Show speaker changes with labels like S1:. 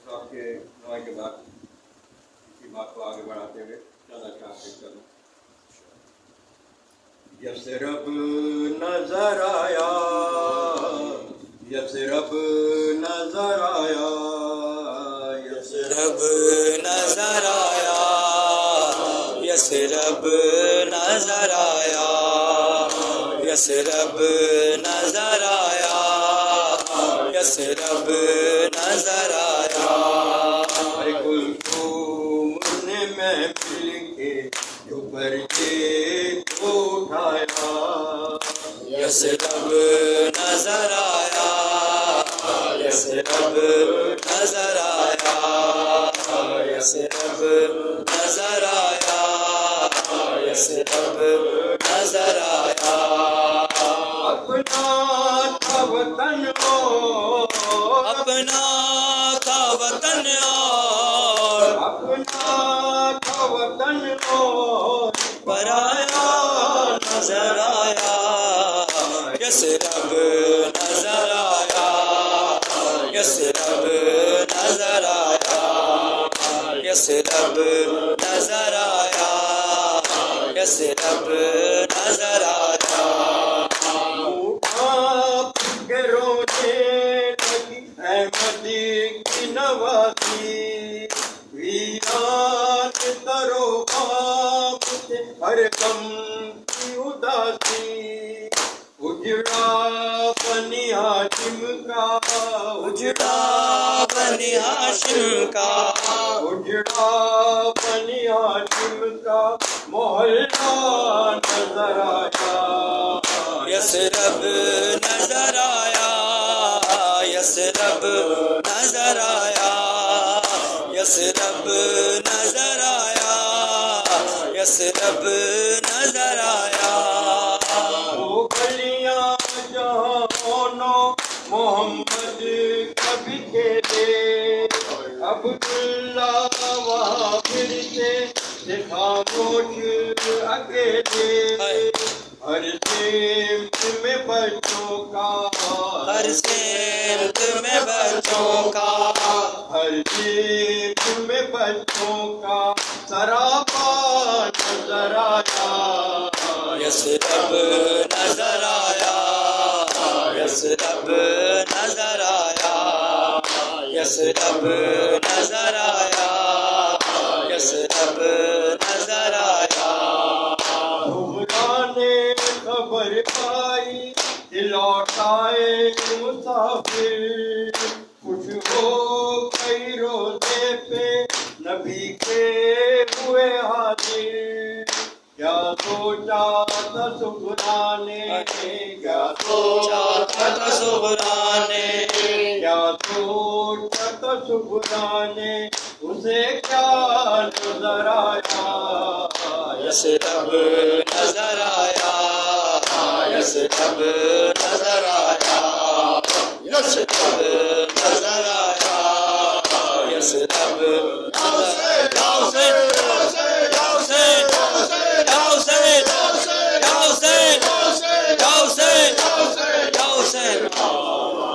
S1: صاحب کے نمائیں کے بعد اسی بات کو آگے بڑھاتے ہوئے چاہنا چاہتے چلو. یثرب نظر آیا، یثرب نظر آیا،
S2: یثرب نظر آیا، یثرب نظر آیا، یثرب نظر آیا، یثرب نظر آیا.
S1: کلثوم نے محفل کے جو پردے کو اٹھایا،
S2: یثرب نظر آیا، یثرب نظر آیا، یثرب نظر آیا، یثرب نظر آیا.
S1: اپنا تھا وطن
S2: اپنا تھا وطن اور
S1: اپنا تھا وطن
S2: پرایا نظر آیا، یثرب نظر آیا، یثرب نظر آیا، یثرب نظر آیا، یثرب نظر آیا.
S1: آپ کے رونے لگی احمد کی نوازی، ویران ترو خام سے ہر غم کی اداسی. اجڑا بنی ہاشم کا،
S2: اجڑا بنی ہاشم کا،
S1: اجڑا بنی ہاشم کا محلہ نظر آیا.
S2: یثرب نظر آیا، یثرب نظر آیا، یثرب نظر آیا، یثرب نظر آیا.
S1: وہ گلیاں جہاں محمد کبھی کھیلے، عبداللہ وہاں پھرتے تھے خاموش اکیلے. ہر سمت میں بچوں کا،
S2: ہر سمت میں بچوں کا،
S1: ہر سمت میں بچوں کا سراپا نظر آیا.
S2: یثرب نظر آیا، یثرب نظر آیا، یثرب نظر آیا، یثرب نظر آیا.
S1: حکمران نے خبر پائی کہ لوٹ آئے مسافر، خوش ہو گئی روزے پہ نبی کے ہوئے حاضر. کیا سوچا تھا سغرا نے، کیا
S2: سوچا تھا سغرا نے،
S1: کیا سوچا تھا سغرا نے، اسے کیا نظر آیا.
S2: یثرب نظر آیا، یثرب نظر آیا، یثرب نظر آیا، یثرب